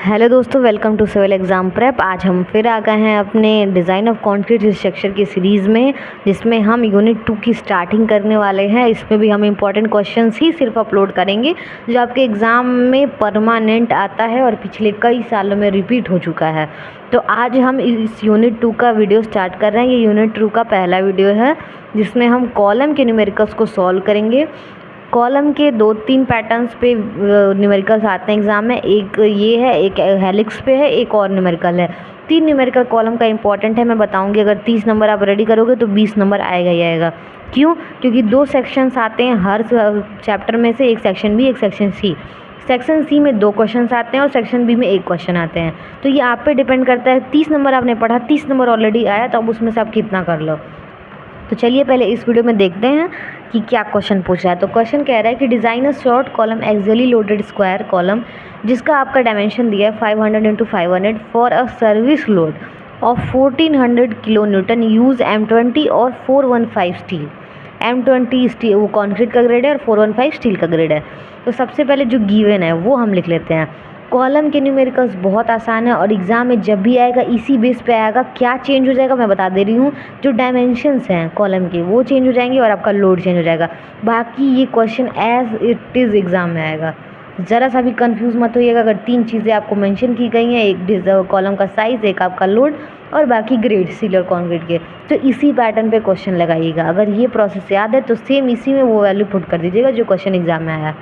Hello दोस्तों, welcome to Civil Exam Prep. आज हम फिर आ गए हैं अपने डिज़ाइन ऑफ कंक्रीट स्ट्रक्चर की सीरीज़ में, जिसमें हम यूनिट 2 की स्टार्टिंग करने वाले हैं। इसमें भी हम इम्पॉर्टेंट क्वेश्चंस ही सिर्फ अपलोड करेंगे जो आपके एग्ज़ाम में परमानेंट आता है और पिछले कई सालों में रिपीट हो चुका है। तो आज हम इस यूनिट 2 का वीडियो स्टार्ट कर रहे हैं। ये यूनिट 2 का पहला वीडियो है जिसमें हम कॉलम के न्यूमेरिकल्स को सॉल्व करेंगे। कॉलम के 2-3 पैटर्न्स पे न्यूमेरिकल्स आते हैं एग्ज़ाम में। एक ये है, एक हेलिक्स पे है, एक और न्यूमेरिकल है। 3 न्यूमेरिकल कॉलम का इंपॉर्टेंट है, मैं बताऊंगी। अगर 30 नंबर आप रेडी करोगे तो 20 नंबर आएगा ही आएगा। क्यों? क्योंकि 2 सेक्शंस आते हैं हर चैप्टर में से, एक सेक्शन बी, एक सेक्शन सी। सेक्शन सी में 2 क्वेश्चंस आते हैं और सेक्शन बी में 1 क्वेश्चन आते हैं। तो ये आप पे डिपेंड करता है। 30 नंबर आपने पढ़ा, 30 नंबर ऑलरेडी आया, तो अब उसमें से आप कितना कर लो। तो चलिए पहले इस वीडियो में देखते हैं कि क्या क्वेश्चन पूछ रहा है। तो क्वेश्चन कह रहा है कि design a short column axially loaded square column जिसका आपका डायमेंशन दिया है 500 × 500 for a service load of 1400 kilo Newton use M20 और 415 स्टील। M20 स्टील वो कॉन्क्रीट का ग्रेड है और 415 स्टील का ग्रेड है। तो सबसे पहले जो गिवन है वो हम लिख लेते हैं। कॉलम के न्यूमेरिकल्स बहुत आसान है और एग्ज़ाम में जब भी आएगा इसी बेस पे आएगा। क्या चेंज हो जाएगा मैं बता दे रही हूँ। जो डायमेंशंस हैं कॉलम के वो चेंज हो जाएंगे और आपका लोड चेंज हो जाएगा। बाकी ये question as it is exam में आएगा। ज़रा सा भी कंफ्यूज मत होइएगा। अगर 3 चीज़ें आपको मेंशन की गई हैं, एक कॉलम का साइज़, एक आपका लोड और बाकी ग्रेड स्टील और कॉन्क्रीट के, तो इसी पैटर्न पे क्वेश्चन लगाइएगा। अगर ये प्रोसेस याद है तो सेम इसी में वो वैल्यू पुट कर दीजिएगा जो क्वेश्चन एग्जाम में आया।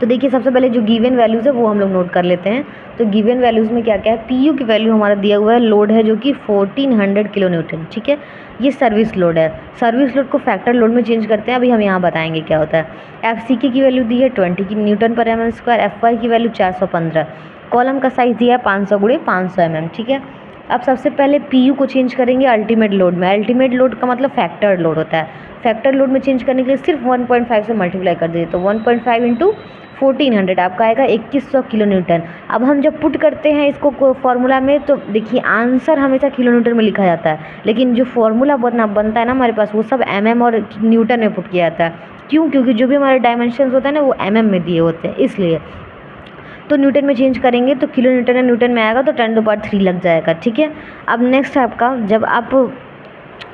तो देखिए सबसे पहले जो गिवन वैल्यूज़ है वो हम लोग नोट कर लेते हैं। तो गिवन वैल्यूज़ में क्या क्या है। पीयू की वैल्यू हमारा दिया हुआ है, लोड है जो कि 1400 किलो न्यूटन, ठीक है। ये सर्विस लोड है। सर्विस लोड को फैक्टर लोड में चेंज करते हैं, अभी हम यहाँ बताएंगे क्या होता है। एफ की वैल्यू दी है 20 की न्यूटन पर mm²। एफ की वैल्यू 415। कॉलम का साइज़ दिया है 500 × 500 mm, ठीक है। अब सबसे पहले पीयू को चेंज करेंगे अल्टीमेट लोड में। अल्टीमेट लोड का मतलब फैक्टर लोड होता है। फैक्टर लोड में चेंज करने के लिए सिर्फ 1.5 से मल्टीप्लाई कर दीजिए। तो 1.5 × 1400 आपका आएगा 2100 किलो न्यूटन। अब हम जब पुट करते हैं इसको फॉर्मूला में, तो देखिए आंसर हमेशा किलो न्यूटन में लिखा जाता है, लेकिन जो फॉर्मूला बनता है ना हमारे पास, वो सब mm और न्यूटन में पुट किया जाता है। क्यों? क्योंकि जो भी हमारे डायमेंशंस होते हैं ना वो mm में दिए होते हैं, इसलिए। तो न्यूटन में चेंज करेंगे तो किलो न्यूटन है, न्यूटन में आएगा तो 10⁻³ लग जाएगा, ठीक है। अब नेक्स्ट आपका, जब आप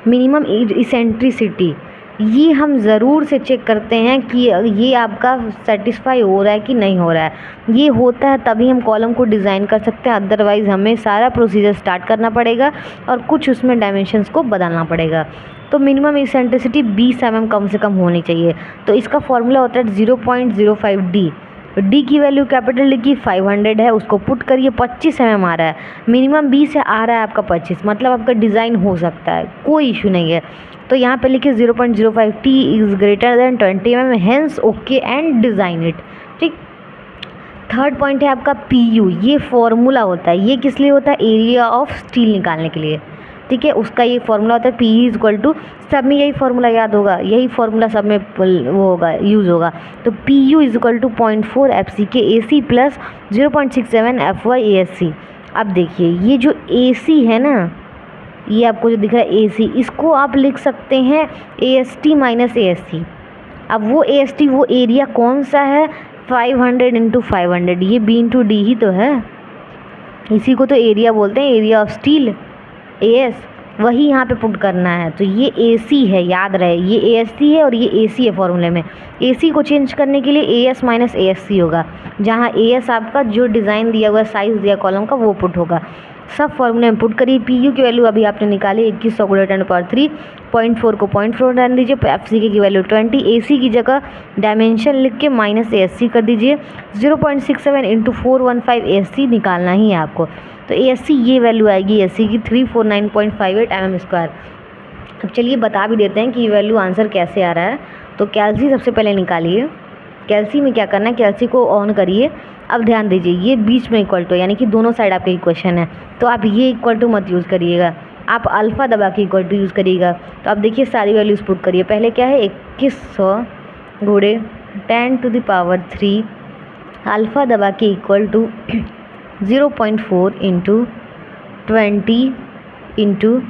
मिनिमम इसेंट्रिसिटी, ये हम ज़रूर से चेक करते हैं कि ये आपका सेटिस्फाई हो रहा है कि नहीं हो रहा है। ये होता है तभी हम कॉलम को डिज़ाइन कर सकते हैं, अदरवाइज़ हमें सारा प्रोसीजर स्टार्ट करना पड़ेगा और कुछ उसमें डायमेंशंस को बदलना पड़ेगा। तो मिनिमम इसेंट्रिसिटी 20 mm कम से कम होनी चाहिए। तो इसका फॉर्मूला होता है 0.05 डी। डी की वैल्यू कैपिटल डी की 500 है, उसको पुट करिए, 25 mm आ रहा है। मिनिमम 20 है, आ रहा है आपका 25, मतलब आपका डिज़ाइन हो सकता है, कोई इशू नहीं है। तो यहाँ पे लिखिए 0.05 T is greater than 20 mm, hence okay and design it, ठीक। थर्ड पॉइंट है आपका पीयू। ये फॉर्मूला होता है, ये किस लिए होता है? एरिया ऑफ स्टील निकालने के लिए, ठीक है। उसका ये फॉर्मूला होता है पी इक्वल टू, सब में यही फॉर्मूला याद होगा, यही फॉर्मूला सब में वो होगा, यूज़ होगा। तो P U is equal to 0.4 F C K A C plus 0.67 F Y A S C. अब देखिए ये जो ए सी है ना, ये आपको जो दिख रहा है ए सी, इसको आप लिख सकते हैं A S T minus A S C. अब वो ए एस टी वो एरिया कौन सा है? 500 × 500, ये बी इंटू डी ही तो है। इसी को तो एरिया बोलते हैं, एरिया ऑफ स्टील, एस। वही यहाँ पे पुट करना है। तो ये ए सी है, याद रहे, ये ए एस सी है और ये ए सी है फॉर्मूले में। ए सी को चेंज करने के लिए A S minus A S C होगा, जहाँ ए एस आपका जो डिज़ाइन दिया हुआ है, साइज़ दिया कॉलम का, वो पुट होगा। सब फॉर्मूले में पुट करिए। पी यू की वैल्यू अभी आपने निकाली 2100 × 10⁻3, 0.4 को 0.4 डाल दीजिए, एफ सी की वैल्यू 20, ए सी की जगह डायमेंशन लिख के माइनस ए एस सी कर दीजिए। 0.67 × 415 ए एस सी निकालना ही है आपको। तो ए एस सी ये वैल्यू आएगी ए सी की 349.58 mm²। अब चलिए बता भी देते हैं कि ये वैल्यू आंसर कैसे आ रहा है। तो कैल्सी सबसे पहले निकालिए। कैल्सी में क्या करना है, कैल्सी को ऑन करिए। अब ध्यान दीजिए ये बीच में इक्वल टू, यानी कि दोनों साइड आपके इक्वेशन है, तो आप ये इक्वल टू मत यूज़ करिएगा, आप अल्फ़ा दबा के इक्वल टू यूज़ करिएगा। तो अब देखिए सारी वैल्यूज़ पुट करिए। पहले क्या है, 2100 × 10⁻³ अल्फ़ा दबा के इक्वल टू 0.4 × 20 इंटू,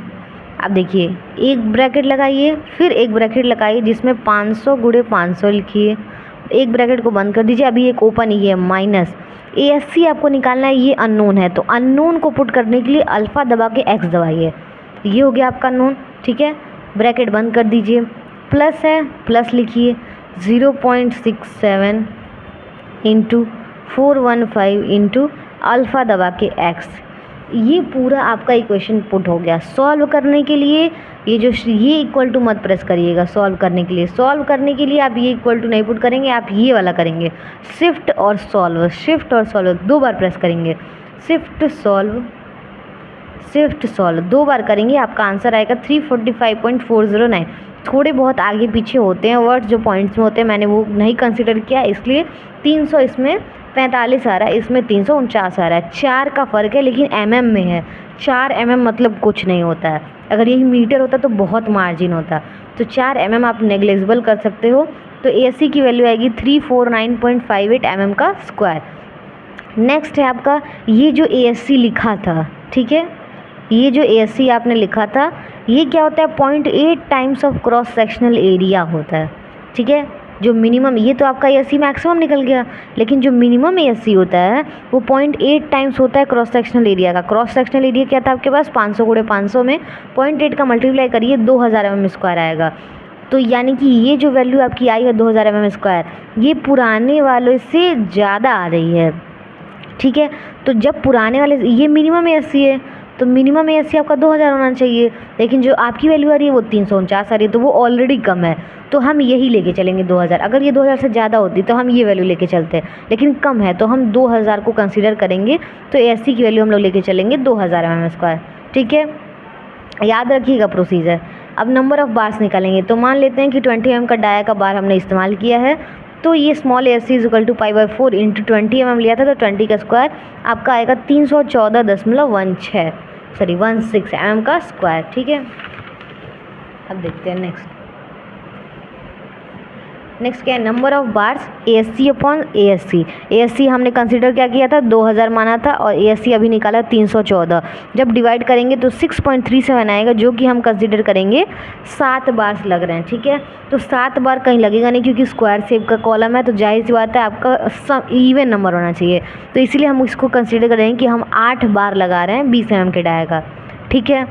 अब देखिए एक ब्रैकेट लगाइए, फिर एक ब्रैकेट लगाइए जिसमें 500 × 500 लिखिए, एक ब्रैकेट को बंद कर दीजिए, अभी एक ओपन ही है माइनस ASC आपको निकालना है, ये अननोन है, तो अननोन को पुट करने के लिए अल्फ़ा दबा के x दबाइए, ये हो गया आपका अननोन। ठीक है, ब्रैकेट बंद कर दीजिए, प्लस है प्लस लिखिए 0.67 इंटू 415 इंटू अल्फ़ा दबा के x, ये पूरा आपका इक्वेशन पुट हो गया। सॉल्व करने के लिए ये इक्वल टू मत प्रेस करिएगा, सॉल्व करने के लिए आप ये इक्वल टू नहीं पुट करेंगे, आप ये वाला करेंगे शिफ्ट और सॉल्व 2 बार प्रेस करेंगे, शिफ्ट सॉल्व 2 बार करेंगे, आपका आंसर आएगा 345.409। थोड़े बहुत आगे पीछे होते हैं वर्ड्स जो पॉइंट्स में होते हैं, मैंने वो नहीं कंसिडर किया, इसलिए 300 इसमें 45 आ रहा है, इसमें 349 आ रहा है, 4 का फ़र्क है, लेकिन mm में है। 4 mm मतलब कुछ नहीं होता है, अगर यही मीटर होता तो बहुत मार्जिन होता, तो 4 mm आप नेग्लेजिबल कर सकते हो। तो ASC की वैल्यू आएगी 349.58 mm का स्क्वायर। नेक्स्ट है आपका ये जो ASC लिखा था, ठीक है, ये जो ASC आपने लिखा था, ये क्या होता है 0.8 times of cross sectional area होता है। ठीक है, जो मिनिमम, ये तो आपका ASC मैक्सिमम निकल गया, लेकिन जो मिनिमम ASC होता है वो 0.8 टाइम्स होता है क्रॉस सेक्शनल एरिया का। क्रॉस सेक्शनल एरिया क्या था आपके पास 500 × 500 में 0.8 का मल्टीप्लाई करिए 2000 mm स्क्वायर आएगा। तो यानी कि ये जो वैल्यू आपकी आई है 2000 mm स्क्वायर, ये पुराने वालों से ज़्यादा आ रही है। ठीक है, तो जब पुराने वाले, ये मिनिमम ASC है तो मिनिमम ASC आपका 2000 होना चाहिए, लेकिन जो आपकी वैल्यू आ रही है वो 349 आ रही है, तो वो ऑलरेडी कम है, तो हम यही लेके चलेंगे 2000। अगर ये 2000 से ज़्यादा होती तो हम ये वैल्यू लेके चलते, लेकिन कम है तो हम 2000 को कंसीडर करेंगे, तो ASC की वैल्यू हम लोग लेके चलेंगे 2000 mm स्क्वायर। ठीक है, याद रखिएगा प्रोसीजर। अब नंबर ऑफ़ बार्स निकालेंगे, तो मान लेते हैं कि 20 mm का डाया का बार हमने इस्तेमाल किया है, तो ये small ASC is equal to π/4 into 20 mm लिया था, तो 20 का स्क्वायर आपका आएगा 314.16 mm का स्क्वायर। ठीक है, अब देखते हैं नेक्स्ट क्या है, number of bars ASC upon ASC। ASC हमने कंसीडर क्या किया था 2000 माना था, और ASC अभी निकाला 314। जब डिवाइड करेंगे तो 6.37 आएगा, जो कि हम कंसीडर करेंगे 7 बार्स लग रहे हैं। ठीक है, तो 7 बार कहीं लगेगा नहीं, क्योंकि स्क्वायर शेप का कॉलम है, तो जाहिर सी बात है आपका इवन नंबर होना चाहिए, तो इसीलिए हम इसको कंसीडर करेंगे कि हम 8 बार लगा रहे हैं 20 mm के डाया का। ठीक है,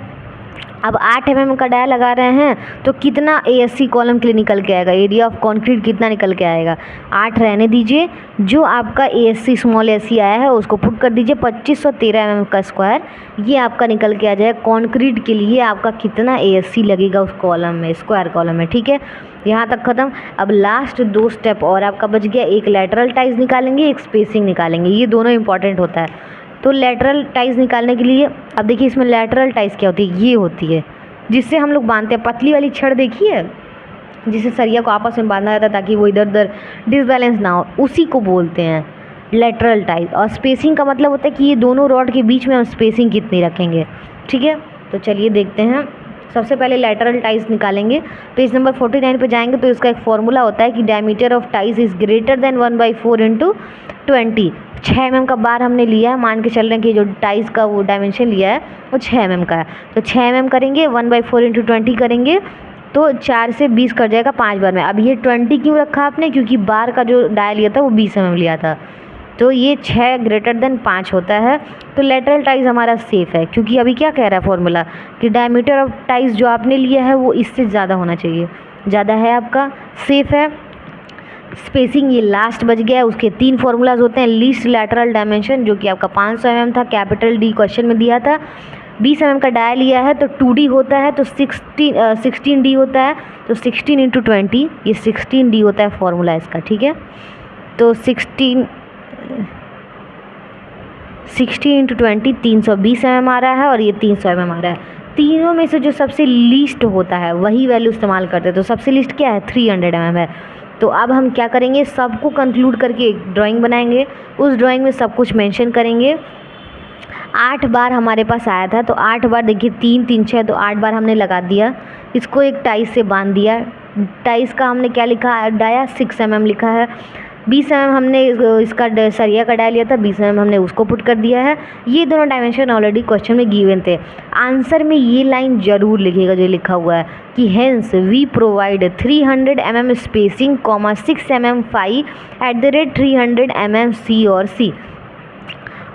अब 8 mm का डाया लगा रहे हैं तो कितना ASC कॉलम के लिए निकल के आएगा, एरिया ऑफ कंक्रीट कितना निकल के आएगा, 8 रहने दीजिए, जो आपका ASC स्मॉल ASC आया है उसको पुट कर दीजिए 2513 mm का स्क्वायर, ये आपका निकल के आ जाएगा कंक्रीट के लिए आपका कितना ASC लगेगा उस कॉलम में, स्क्वायर कॉलम में। ठीक है, यहाँ तक ख़त्म। अब लास्ट 2 स्टेप और आपका बच गया, एक लेटरल टाइज निकालेंगे, एक स्पेसिंग निकालेंगे, ये दोनों इंपॉर्टेंट होता है। तो लेटरल टाइज निकालने के लिए, अब देखिए इसमें लेटरल टाइज क्या होती है, ये होती है जिससे हम लोग बांधते हैं, पतली वाली छड़ देखिए जिससे सरिया को आपस में बांधा जाता है ताकि वो इधर उधर डिसबैलेंस ना हो, उसी को बोलते हैं लेटरल टाइज। और स्पेसिंग का मतलब होता है कि ये दोनों रॉड के बीच में हम स्पेसिंग कितनी रखेंगे। ठीक है, तो चलिए देखते हैं। सबसे पहले लेटरल टाइज निकालेंगे, पेज नंबर 49 पे जाएंगे, तो इसका एक फॉर्मूला होता है कि diameter of ties is greater than 1/4 into 20। 6 mm का बार हमने लिया है, मान के चल रहे हैं कि जो टाइज का वो डायमेंशन लिया है वो 6 mm का है, तो 6 mm करेंगे 1/4 इंटू 20 करेंगे तो 4 से 20 कट जाएगा 5 बार में। अब ये 20 क्यों रखा आपने, क्योंकि बार का जो डाया लिया था वो 20 mm लिया था, तो ये 6 ग्रेटर देन 5 होता है, तो लेटरल टाइज हमारा सेफ़ है, क्योंकि अभी क्या कह रहा है फॉर्मूला कि डायमीटर ऑफ टाइज जो आपने लिया है वो इससे ज़्यादा होना चाहिए, ज़्यादा है आपका, सेफ़ है। स्पेसिंग ये लास्ट बच गया है, उसके 3 फार्मूलाज होते हैं। लीस्ट लैटरल डायमेंशन जो कि आपका 500 mm था, कैपिटल D क्वेश्चन में दिया था। 20 mm का डाया लिया है तो 2D होता है, तो 16D होता है, तो 16 इंटू 20 ये 16D होता है फॉर्मूला इसका। ठीक है, तो 16 इंटू 20 320 mm आ रहा है, और ये 300 mm आ रहा है। तीनों में से जो सबसे लीस्ट होता है वही वैल्यू इस्तेमाल करते हैं, तो सबसे लीस्ट क्या है 300 mm है। तो अब हम क्या करेंगे, सबको कंक्लूड करके एक ड्राइंग बनाएंगे, उस ड्राइंग में सब कुछ मेंशन करेंगे। 8 बार हमारे पास आया था, तो 8 बार देखिए 3 3 6, तो 8 बार हमने लगा दिया, इसको एक टाइज से बांध दिया। टाइज का हमने क्या लिखा है, डाया 6 mm लिखा है, 20 mm हमने इसका सरिया का डाया लिया था, 20 mm हमने उसको पुट कर दिया है। ये दोनों डायमेंशन ऑलरेडी क्वेश्चन में गिवन थे। आंसर में ये लाइन जरूर लिखिएगा जो लिखा हुआ है कि hence we provide 300 mm spacing, 6 mm phi @ 300 mm C और सी।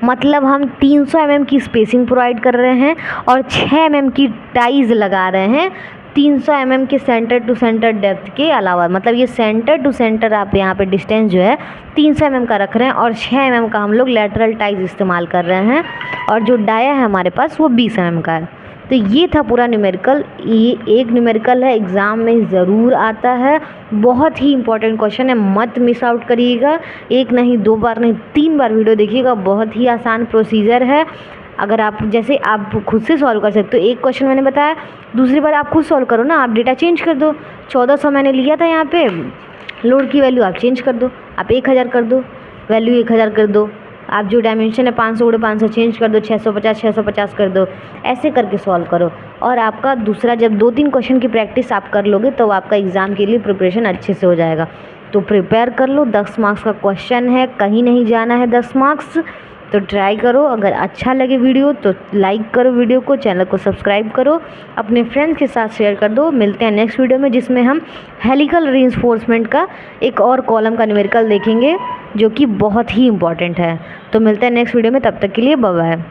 मतलब हम 300 mm की स्पेसिंग प्रोवाइड कर रहे हैं और 6 mm की टाइज लगा रहे हैं 300 mm के सेंटर टू सेंटर डेप्थ के अलावा। मतलब ये सेंटर टू सेंटर आप यहाँ पे डिस्टेंस जो है 300 mm का रख रहे हैं और 6 mm का हम लोग लेटरल टाइज इस्तेमाल कर रहे हैं और जो डाया है हमारे पास वो 20 mm का है। तो ये था पूरा न्यूमेरिकल। ये एक न्यूमेरिकल है, एग्ज़ाम में ज़रूर आता है, बहुत ही इंपॉर्टेंट क्वेश्चन है, मत मिस आउट करिएगा। एक नहीं, 2 बार नहीं, 3 बार वीडियो देखिएगा। बहुत ही आसान प्रोसीजर है। अगर आप जैसे आप खुद से सॉल्व कर सकते हो, एक क्वेश्चन मैंने बताया, दूसरी बार आप खुद सॉल्व करो ना, आप डेटा चेंज कर दो। 1400 मैंने लिया था यहाँ पे, लोड की वैल्यू आप चेंज कर दो, आप 1000 कर दो, वैल्यू 1000 कर दो। आप जो डायमेंशन है 500 × 500 चेंज कर दो, 650 कर दो। ऐसे करके सॉल्व करो और आपका दूसरा जब 2-3 क्वेश्चन की प्रैक्टिस आप कर लोगे तो आपका एग्ज़ाम के लिए प्रिपरेशन अच्छे से हो जाएगा। तो प्रिपेयर कर लो, 10 मार्क्स का क्वेश्चन है, कहीं नहीं जाना है 10 मार्क्स। तो ट्राई करो। अगर अच्छा लगे वीडियो तो लाइक करो वीडियो को, चैनल को सब्सक्राइब करो, अपने फ्रेंड्स के साथ शेयर कर दो। मिलते हैं नेक्स्ट वीडियो में जिसमें हम हेलिकल रीइंफोर्समेंट का एक और कॉलम का न्यूमेरिकल देखेंगे जो कि बहुत ही इंपॉर्टेंट है। तो मिलते हैं नेक्स्ट वीडियो में, तब तक के लिए बाय बाय।